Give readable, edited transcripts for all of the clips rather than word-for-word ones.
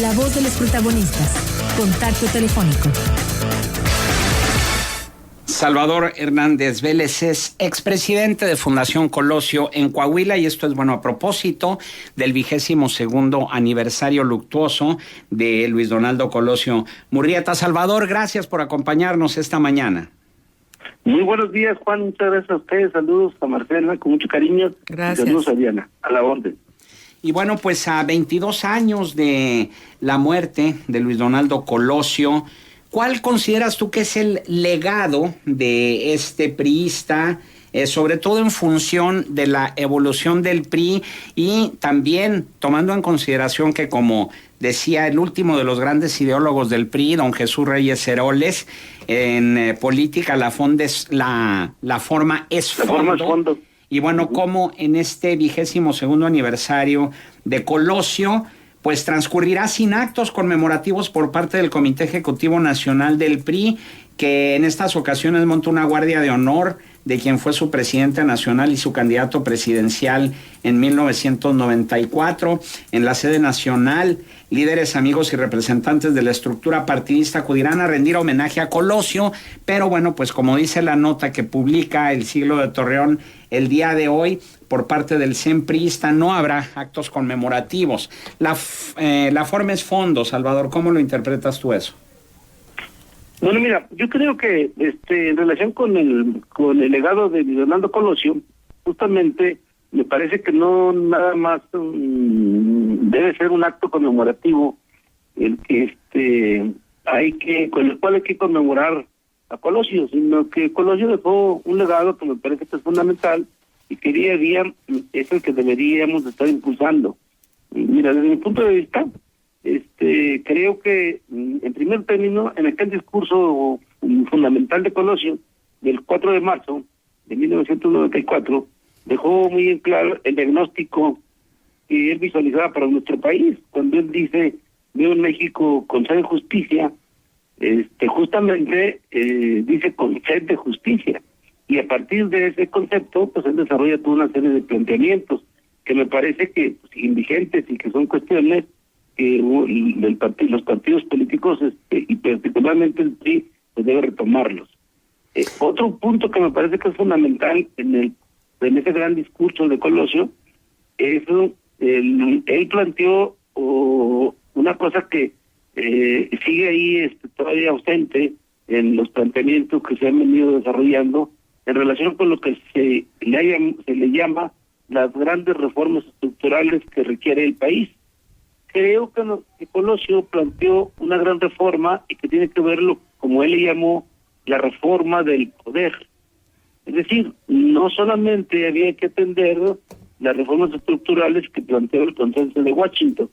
La voz de los protagonistas. Contacto telefónico. Salvador Hernández Vélez es expresidente de Fundación Colosio en Coahuila, y esto es bueno a propósito del 22º aniversario luctuoso de Luis Donaldo Colosio Murrieta. Salvador, gracias por acompañarnos esta mañana. Muy buenos días, Juan. Muchas gracias a ustedes. Saludos a Marcela, con mucho cariño. Gracias. Saludos a Diana, a la orden. Y bueno, pues a 22 años de la muerte de Luis Donaldo Colosio, ¿cuál consideras tú que es el legado de este priista, sobre todo en función de la evolución del PRI y también tomando en consideración que, como decía el último de los grandes ideólogos del PRI, don Jesús Reyes Heroles, en política la forma es fondo? Y bueno, como en este 22º aniversario de Colosio, pues transcurrirá sin actos conmemorativos por parte del Comité Ejecutivo Nacional del PRI, que en estas ocasiones monta una guardia de honor de quien fue su presidente nacional y su candidato presidencial en 1994. En la sede nacional, líderes, amigos y representantes de la estructura partidista acudirán a rendir homenaje a Colosio, pero bueno, pues como dice la nota que publica El Siglo de Torreón el día de hoy, por parte del CEN-priista no habrá actos conmemorativos. La forma es fondo, Salvador. ¿Cómo lo interpretas tú eso? Bueno, mira, yo creo que en relación con el legado de Donaldo Colosio, justamente me parece que no nada más debe ser un acto conmemorativo el que con el cual hay que conmemorar a Colosio, sino que Colosio dejó un legado que me parece que es fundamental y que día a día es el que deberíamos estar impulsando. Mira, desde mi punto de vista, creo que en primer término, en aquel discurso fundamental de Colosio del 4 de marzo de 1994, dejó muy en claro el diagnóstico que él visualizaba para nuestro país, cuando él dice: veo en México con sed de justicia, justamente dice con sed de justicia, y a partir de ese concepto pues él desarrolla toda una serie de planteamientos que me parece que siguen vigentes y que son cuestiones que los partidos políticos y particularmente el PRI pues debe retomarlos. Otro punto que me parece que es fundamental en ese gran discurso de Colosio es él planteó una cosa que sigue ahí todavía ausente en los planteamientos que se han venido desarrollando en relación con lo que se le llama las grandes reformas estructurales que requiere el país. Creo que Colosio planteó una gran reforma y que tiene que verlo, como él le llamó, la reforma del poder. Es decir, no solamente había que atender las reformas estructurales que planteó el Consenso de Washington,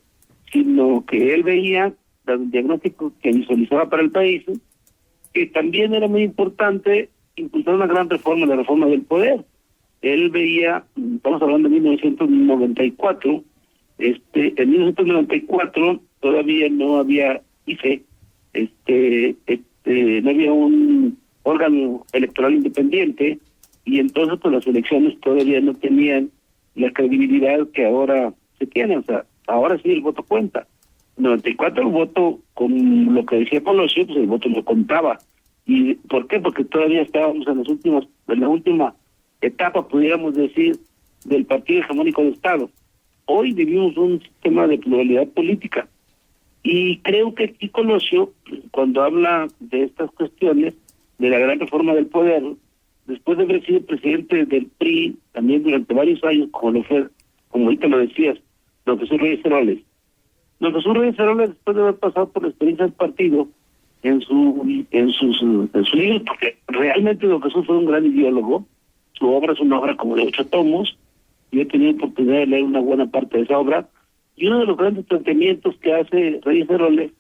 sino que él veía el diagnóstico que visualizaba para el país, que también era muy importante impulsar una gran reforma, la reforma del poder. Él veía, estamos hablando de 1994, en 1994 todavía no había IFE, no había un órgano electoral independiente, y entonces pues las elecciones todavía no tenían la credibilidad que ahora se tiene. O sea, ahora sí el voto cuenta. En 94 el voto, con lo que decía Colosio, pues el voto no contaba. ¿Y por qué? Porque todavía estábamos en la última etapa, pudiéramos decir, del partido hegemónico de Estado. Hoy vivimos un sistema de pluralidad política, y creo que aquí Colosio, cuando habla de estas cuestiones, de la gran reforma del poder, después de haber sido presidente del PRI, también durante varios años, como lo fue, como ahorita lo decías, don Jesús Reyes Heroles. Don Jesús Reyes Heroles, después de haber pasado por la experiencia del partido, en su libro, porque realmente don Jesús fue un gran ideólogo, su obra es una obra como de 8 tomos, yo he tenido oportunidad de leer una buena parte de esa obra, y uno de los grandes planteamientos que hace Reyes Heroles,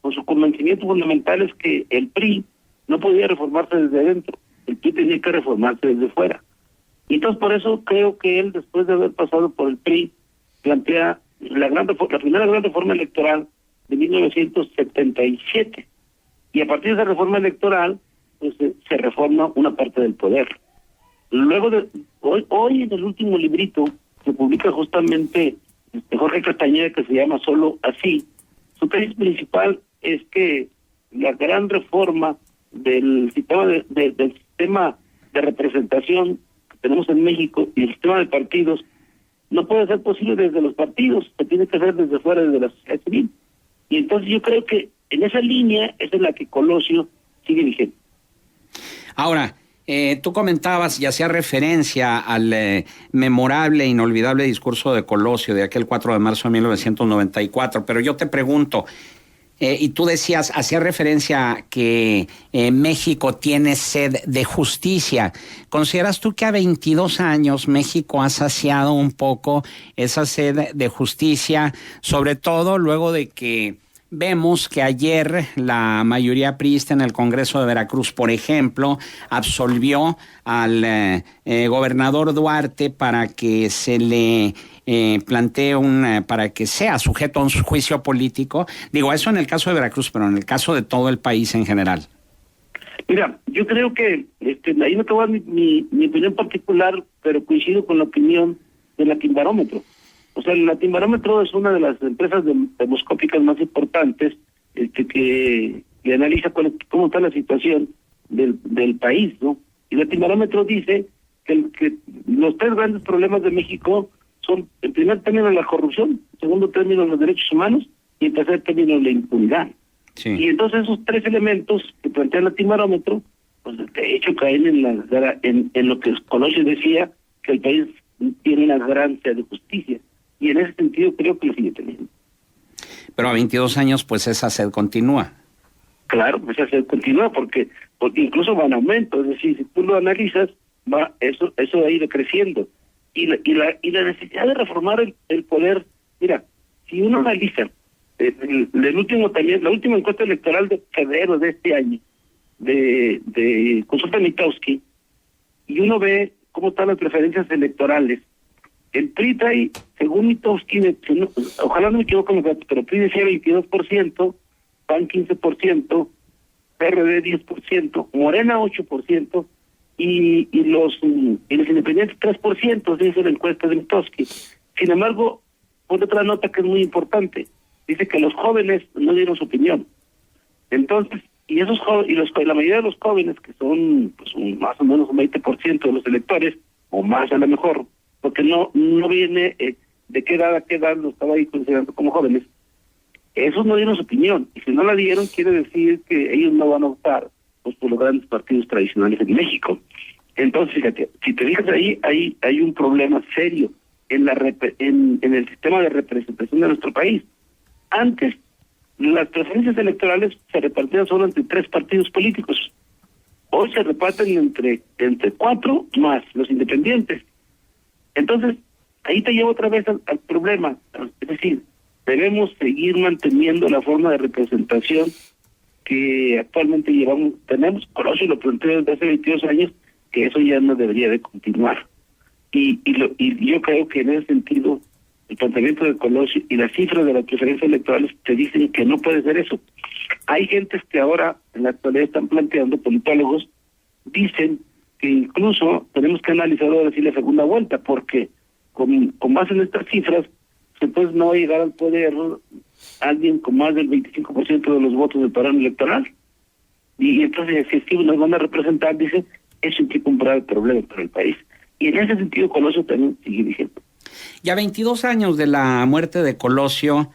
con su convencimiento fundamental, es que el PRI no podía reformarse desde adentro, el PRI tenía que reformarse desde fuera. Y entonces por eso creo que él, después de haber pasado por el PRI, plantea la primera gran reforma electoral de 1977. Y a partir de esa reforma electoral, pues se reforma una parte del poder. Luego hoy en el último librito que publica justamente Jorge Castañeda, que se llama Solo Así, es su tesis principal es que la gran reforma del sistema del sistema de representación que tenemos en México y el sistema de partidos no puede ser posible desde los partidos, se tiene que hacer desde fuera, desde la sociedad civil. Y entonces yo creo que en esa línea es en la que Colosio sigue vigente. Ahora, tú comentabas y hacías referencia al memorable e inolvidable discurso de Colosio de aquel 4 de marzo de 1994, pero yo te pregunto, y tú decías, hacías referencia a que México tiene sed de justicia. ¿Consideras tú que a 22 años México ha saciado un poco esa sed de justicia, sobre todo luego de que vemos que ayer la mayoría priista en el Congreso de Veracruz, por ejemplo, absolvió al gobernador Duarte para que se le plantee para que sea sujeto a un juicio político? Digo, eso en el caso de Veracruz, pero en el caso de todo el país en general. Mira, yo creo que ahí no te voy a dar mi opinión particular, pero coincido con la opinión del Latinbarómetro. O sea, el Latinbarómetro es una de las empresas demoscópicas más importantes que analiza cómo está la situación del país, ¿no? Y el Latinbarómetro dice que los tres grandes problemas de México son, en primer término, la corrupción, en segundo término, los derechos humanos, y en tercer término, la impunidad. Sí. Y entonces esos tres elementos que plantea el Latinbarómetro, pues de hecho caen en lo que Colosio decía, que el país tiene una gran sed de justicia. Y en ese sentido creo que lo sigue teniendo. Pero a 22 años, pues esa sed continúa. Claro, esa sed continúa porque incluso va en aumento. Es decir, si tú lo analizas, eso ha ido creciendo. Y la necesidad de reformar el poder. Mira, si uno analiza la última encuesta electoral de febrero de este año, de Consulta Mitowski, y uno ve cómo están las preferencias electorales, el PRI trae, según Mitowski, ojalá no me equivoque con los datos, pero PRI decía 22%, PAN 15%, PRD 10%, Morena 8%, y los independientes 3%, dice la encuesta de Mitowski. Sin embargo, pone otra nota que es muy importante. Dice que los jóvenes no dieron su opinión. Entonces, la mayoría de los jóvenes, que son pues más o menos un 20% de los electores, o más a lo mejor, porque no viene de qué edad a qué edad lo estaba ahí considerando como jóvenes, esos no dieron su opinión, y si no la dieron quiere decir que ellos no van a votar pues por los grandes partidos tradicionales en México. Entonces, fíjate, si te fijas ahí, hay un problema serio en el sistema de representación de nuestro país. Antes, las preferencias electorales se repartían solo entre 3 partidos políticos. Hoy se reparten entre 4 más los independientes. Entonces, ahí te llevo otra vez al problema. Es decir, debemos seguir manteniendo la forma de representación que actualmente tenemos. Colosio lo planteó desde hace 22 años, que eso ya no debería de continuar. Y yo creo que en ese sentido, el planteamiento de Colosio y las cifras de las preferencias electorales te dicen que no puede ser eso. Hay gentes que ahora, en la actualidad, están planteando, politólogos, dicen que incluso tenemos que analizar ahora sí la segunda vuelta, porque con base en estas cifras, entonces no va a llegar al poder alguien con más del 25% de los votos del padrón electoral. Y entonces, si nos van a representar, dicen, eso implica un grave problema para el país. Y en ese sentido, Colosio también sigue vigente. Y a 22 años de la muerte de Colosio,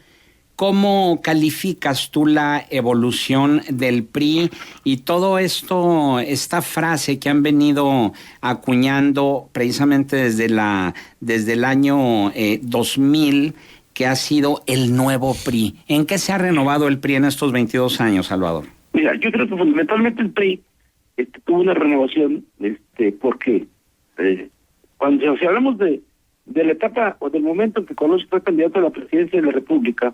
¿cómo calificas tú la evolución del PRI y todo esto, esta frase que han venido acuñando precisamente desde el año 2000, que ha sido el nuevo PRI? ¿En qué se ha renovado el PRI en estos 22 años, Salvador? Mira, yo creo que fundamentalmente el PRI tuvo una renovación, porque cuando si hablamos de la etapa o del momento en que Colosio fue candidato a la presidencia de la República,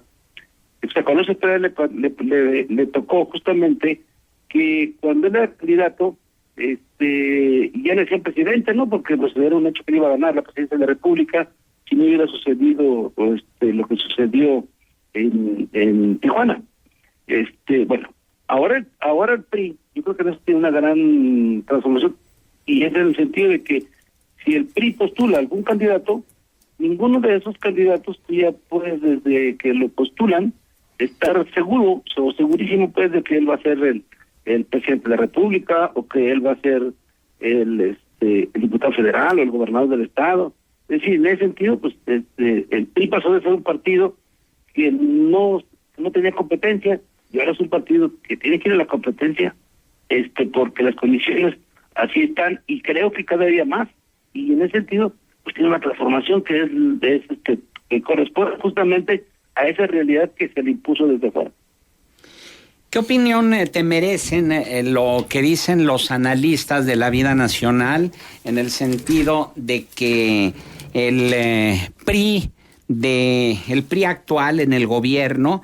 a Colosio le tocó justamente que cuando él era candidato, ya le decían presidente, ¿no? Porque pues era un hecho que iba a ganar la presidencia de la República si no hubiera sucedido lo que sucedió en Tijuana. Bueno, ahora el PRI, yo creo que en eso tiene una gran transformación, y es en el sentido de que si el PRI postula algún candidato, ninguno de esos candidatos tú ya puedes, desde que lo postulan, estar seguro o segurísimo pues de que él va a ser el presidente de la República, o que él va a ser el diputado federal o el gobernador del estado. Es decir, en ese sentido, pues el PRI pasó de ser un partido que no tenía competencia, y ahora es un partido que tiene que ir a la competencia, porque las condiciones así están, y creo que cada día más, y en ese sentido, pues tiene una transformación que corresponde justamente a esa realidad que se le impuso desde fuera. ¿Qué opinión te merecen lo que dicen los analistas de la vida nacional, en el sentido de que el PRI actual en el gobierno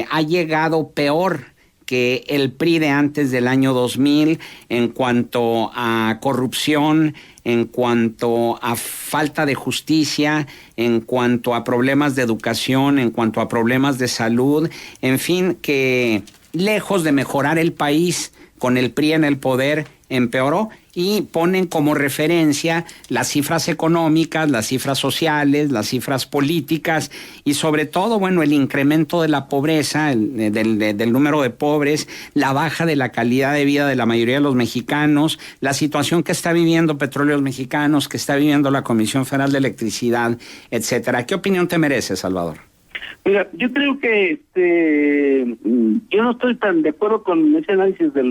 ha llegado peor que el PRI de antes del año 2000 en cuanto a corrupción, en cuanto a falta de justicia, en cuanto a problemas de educación, en cuanto a problemas de salud, en fin, que lejos de mejorar el país con el PRI en el poder, empeoró, y ponen como referencia las cifras económicas, las cifras sociales, las cifras políticas y sobre todo, bueno, el incremento de la pobreza, del número de pobres, la baja de la calidad de vida de la mayoría de los mexicanos, la situación que está viviendo Petróleos Mexicanos, que está viviendo la Comisión Federal de Electricidad, etcétera. ¿Qué opinión te merece, Salvador? Mira, yo creo que yo no estoy tan de acuerdo con ese análisis de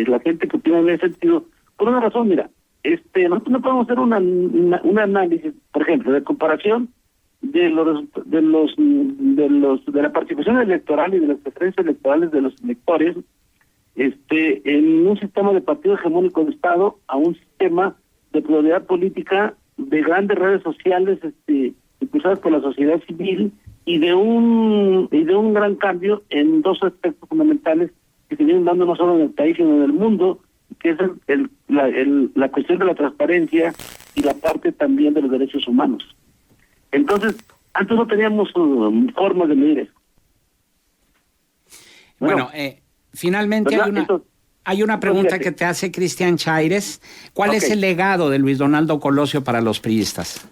la gente que opina en ese sentido, por una razón. Mira, nosotros no podemos hacer un análisis, por ejemplo, de comparación de la participación electoral y de las preferencias electorales de los electores en un sistema de partido hegemónico de Estado a un sistema de pluralidad política de grandes redes sociales impulsadas por la sociedad civil, y de un gran cambio en dos aspectos fundamentales que se vienen dando no solo en el país sino en el mundo, que es la cuestión de la transparencia y la parte también de los derechos humanos. Entonces, antes no teníamos formas de medir eso. Bueno, finalmente hay una pregunta que te hace Cristian Chaires. ¿Cuál es el legado de Luis Donaldo Colosio para los priistas?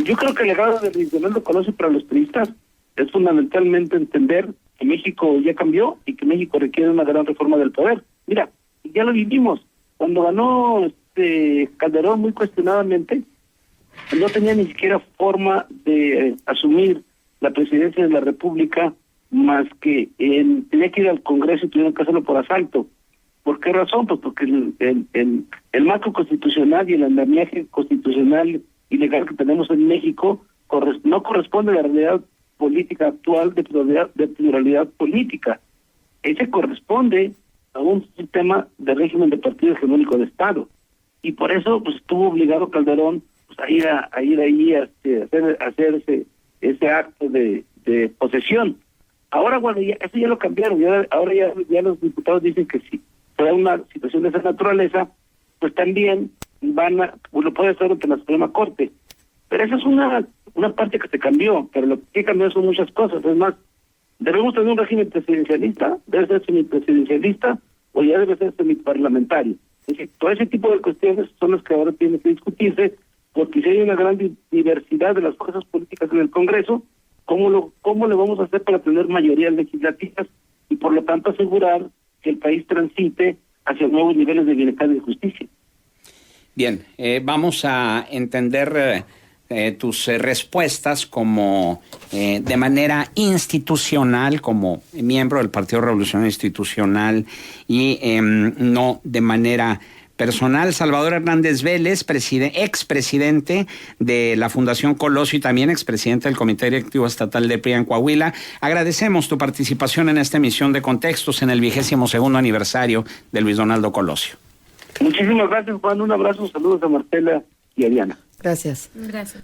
Yo creo que el legado de Luis Donaldo Colosio para los priistas es fundamentalmente entender que México ya cambió y que México requiere una gran reforma del poder. Mira, ya lo vivimos. Cuando ganó Calderón muy cuestionadamente, no tenía ni siquiera forma de asumir la presidencia de la República, más que tenía que ir al Congreso y tuvieron que hacerlo por asalto. ¿Por qué razón? Pues porque el marco constitucional y el andamiaje constitucional y legal que tenemos en México no corresponde a la realidad política actual de pluralidad política. Ese corresponde a un sistema de régimen de partido hegemónico de Estado. Y por eso pues estuvo obligado Calderón pues, a ir ahí a hacer ese acto de posesión. Ahora, bueno, eso ya lo cambiaron. Ahora ya los diputados dicen que si se da una situación de esa naturaleza, pues también lo puede hacer ante la Suprema Corte. Pero esa es una parte que se cambió, pero lo que cambió son muchas cosas. Es más, debemos tener un régimen presidencialista, debe ser semipresidencialista o ya debe ser semiparlamentario. Es decir, todo ese tipo de cuestiones son las que ahora tienen que discutirse, porque si hay una gran diversidad de las fuerzas políticas en el Congreso, ¿cómo le vamos a hacer para tener mayorías legislativas y por lo tanto asegurar que el país transite hacia nuevos niveles de bienestar y de justicia? Bien, vamos a entender tus respuestas como de manera institucional, como miembro del Partido Revolucionario Institucional y no de manera personal. Salvador Hernández Vélez, expresidente de la Fundación Colosio y también expresidente del Comité Directivo Estatal de PRI en Coahuila. Agradecemos tu participación en esta emisión de Contextos en el 22º aniversario de Luis Donaldo Colosio. Muchísimas gracias, Juan. Un abrazo, saludos a Marcela y a Diana. Gracias. Gracias.